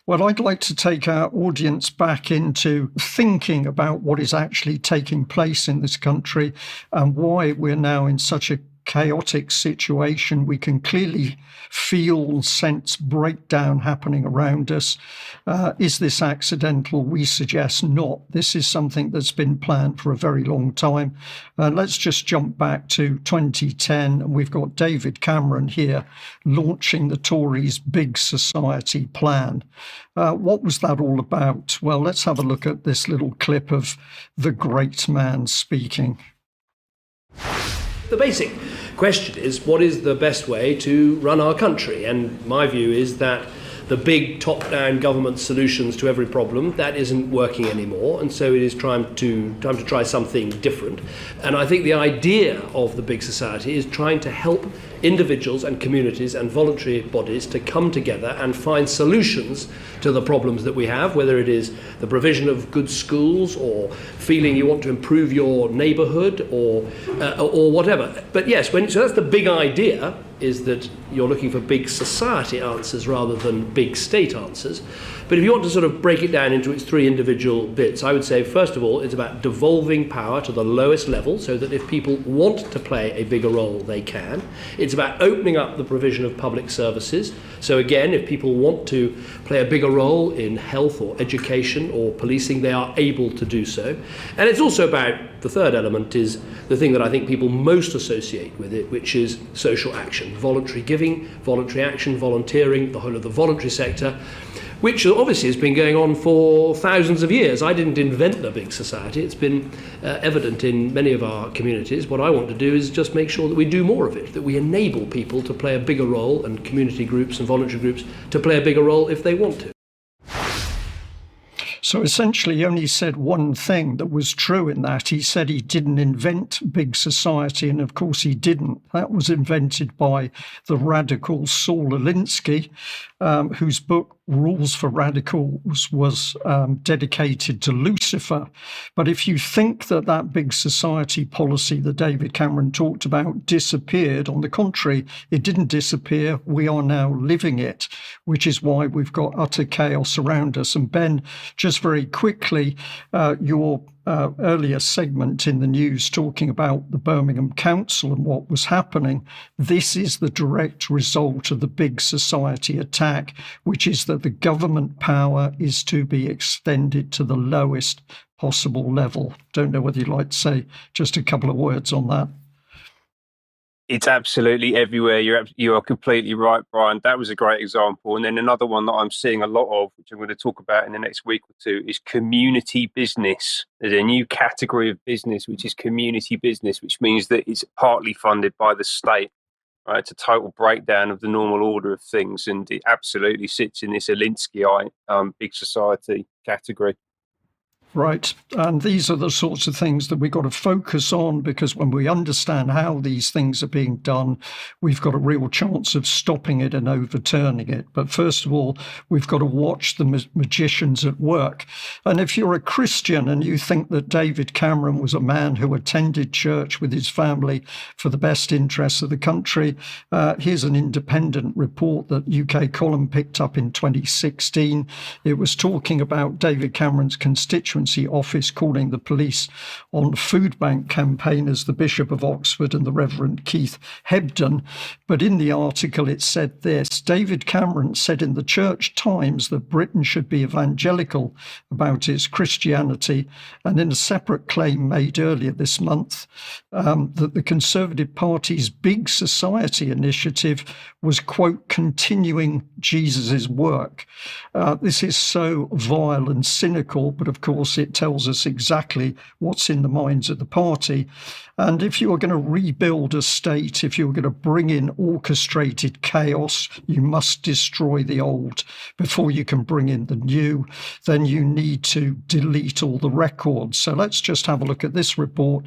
Well, I'd like to take our audience back into thinking about what is actually taking place in this country and why we're now in such a chaotic situation. We can clearly feel and sense breakdown happening around us. Is this accidental? We suggest not. This is something that's been planned for a very long time. Let's just jump back to 2010, and we've got David Cameron here launching the Tories' Big Society plan. What was that all about? Well, let's have a look at this little clip of the great man speaking. The basic question is, what is the best way to run our country? And my view is that the big top-down government solutions to every problem, that isn't working anymore, and so it is time to try something different. And I think the idea of the big society is trying to help individuals and communities and voluntary bodies to come together and find solutions to the problems that we have, whether it is the provision of good schools or feeling you want to improve your neighbourhood or whatever. But yes, so that's the big idea, is that you're looking for big society answers rather than big state answers. But if you want to sort of break it down into its three individual bits, I would say, first of all, it's about devolving power to the lowest level so that if people want to play a bigger role, they can. It's about opening up the provision of public services. So again, if people want to play a bigger role in health or education or policing, they are able to do so. And it's also about, the third element is the thing that I think people most associate with it, which is social action, voluntary giving, voluntary action, volunteering, the whole of the voluntary sector, which obviously has been going on for thousands of years. I didn't invent the big society. It's been evident in many of our communities. What I want to do is just make sure that we do more of it, that we enable people to play a bigger role, and community groups and voluntary groups to play a bigger role if they want to. So essentially, he only said one thing that was true in that. He said he didn't invent big society, and of course he didn't. That was invented by the radical Saul Alinsky, whose book Rules for Radicals was dedicated to Lucifer. But if you think that big society policy that David Cameron talked about disappeared, on the contrary, it didn't disappear. We are now living it, which is why we've got utter chaos around us. And Ben, just very quickly, your earlier segment in the news talking about the Birmingham Council and what was happening, this is the direct result of the big society attack, which is that the government power is to be extended to the lowest possible level. Don't know whether you'd like to say just a couple of words on that. It's absolutely everywhere. You are completely right, Brian. That was a great example. And then another one that I'm seeing a lot of, which I'm going to talk about in the next week or two, is community business. There's a new category of business, which is community business, which means that it's partly funded by the state. Right? It's a total breakdown of the normal order of things, and it absolutely sits in this Alinsky big society category. Right. And these are the sorts of things that we've got to focus on, because when we understand how these things are being done, we've got a real chance of stopping it and overturning it. But first of all, we've got to watch the magicians at work. And if you're a Christian and you think that David Cameron was a man who attended church with his family for the best interests of the country, here's an independent report that UK Column picked up in 2016. It was talking about David Cameron's constituency office calling the police on food bank campaigners, the Bishop of Oxford and the Reverend Keith Hebden. But in the article it said this: David Cameron said in the Church Times that Britain should be evangelical about its Christianity, and in a separate claim made earlier this month that the Conservative Party's Big Society initiative was, quote, continuing Jesus's work. This is so vile and cynical, but of course it tells us exactly what's in the minds of the party. And if you're going to rebuild a state, if you're going to bring in orchestrated chaos, you must destroy the old before you can bring in the new. Then you need to delete all the records. So let's just have a look at this report.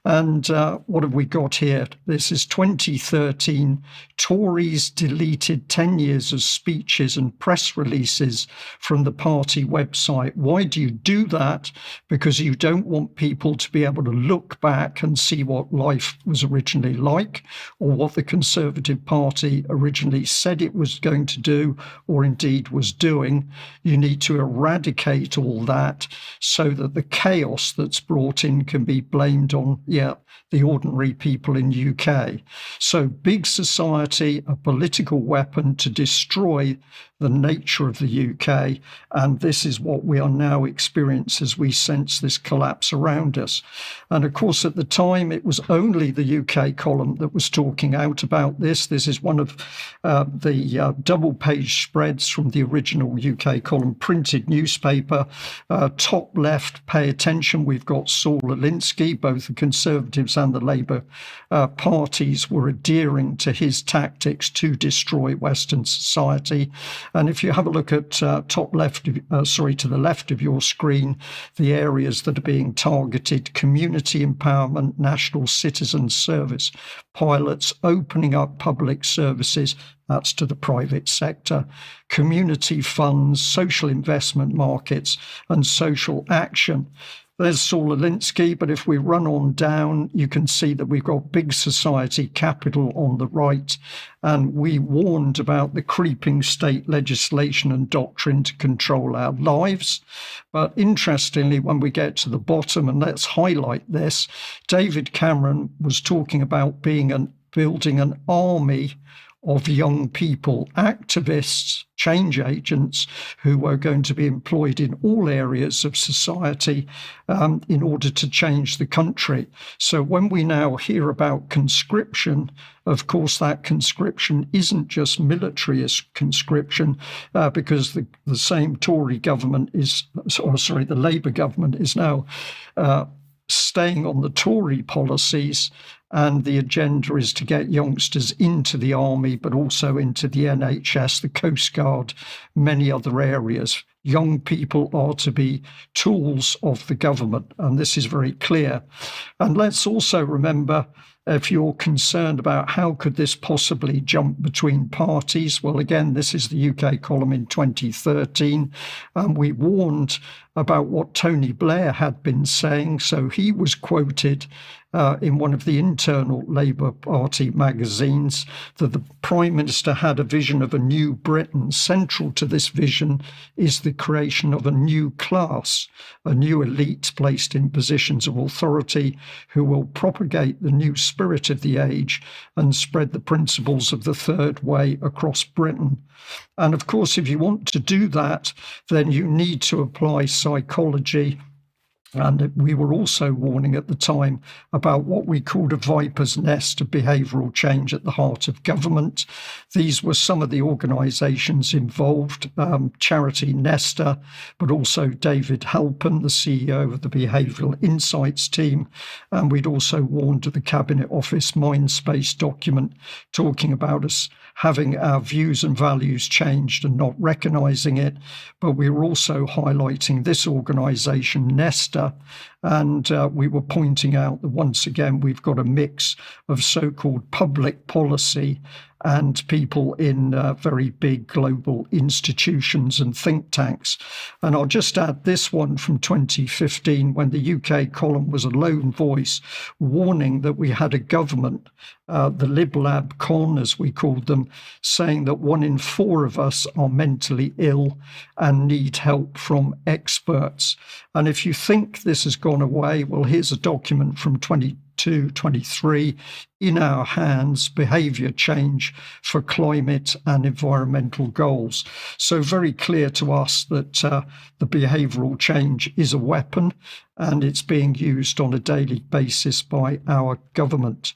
And what have we got here? This is 2013. Tories deleted 10 years of speeches and press releases from the party website. Why do you do that? that because you don't want people to be able to look back and see what life was originally like or what the Conservative Party originally said it was going to do or indeed was doing. You need to eradicate all that so that the chaos that's brought in can be blamed on, the ordinary people in UK. So big society, a political weapon to destroy the nature of the UK, and this is what we are now experiencing as we sense this collapse around us. And of course, at the time, it was only the UK column that was talking out about this. This is one of the double-page spreads from the original UK column printed newspaper. Top left, pay attention, we've got Saul Alinsky. Both the Conservatives and the Labour parties were adhering to his tactics to destroy Western society. And if you have a look at to the left of your screen, the areas that are being targeted: community empowerment, national citizen service, pilots, opening up public services, that's to the private sector, community funds, social investment markets, and social action. There's Saul Alinsky, but if we run on down, you can see that we've got big society capital on the right, and we warned about the creeping state legislation and doctrine to control our lives. But interestingly, when we get to the bottom, and let's highlight this, David Cameron was talking about building an army of young people, activists, change agents who are going to be employed in all areas of society in order to change the country. So when we now hear about conscription, of course, that conscription isn't just military conscription, because the same Tory government the Labour government is now staying on the Tory policies, and the agenda is to get youngsters into the army, but also into the NHS, the Coast Guard, many other areas. Young people are to be tools of the government, and this is very clear. And let's also remember, if you're concerned about how could this possibly jump between parties, well, again, this is the UK column in 2013. We warned about what Tony Blair had been saying. So he was quoted in one of the internal Labour Party magazines that the Prime Minister had a vision of a new Britain. Central to this vision is the creation of a new class, a new elite placed in positions of authority who will propagate the new spirit of the age and spread the principles of the third way across Britain. And of course, if you want to do that, then you need to apply psychology. And we were also warning at the time about what we called a viper's nest of behavioural change at the heart of government. These were some of the organisations involved, charity Nesta, but also David Halpern, the CEO of the Behavioural Insights team. And we'd also warned of the Cabinet Office Mindspace document talking about us having our views and values changed and not recognising it. But we were also highlighting this organisation, Nesta, and we were pointing out that once again we've got a mix of so-called public policy and people in very big global institutions and think tanks. And I'll just add this one from 2015, when the UK column was a lone voice warning that we had a government, the Lib Lab Con, as we called them, saying that 1 in 4 of us are mentally ill and need help from experts. And if you think this has gone away, well, here's a document from 22-23, in our hands, behaviour change for climate and environmental goals. So very clear to us that the behavioural change is a weapon and it's being used on a daily basis by our government.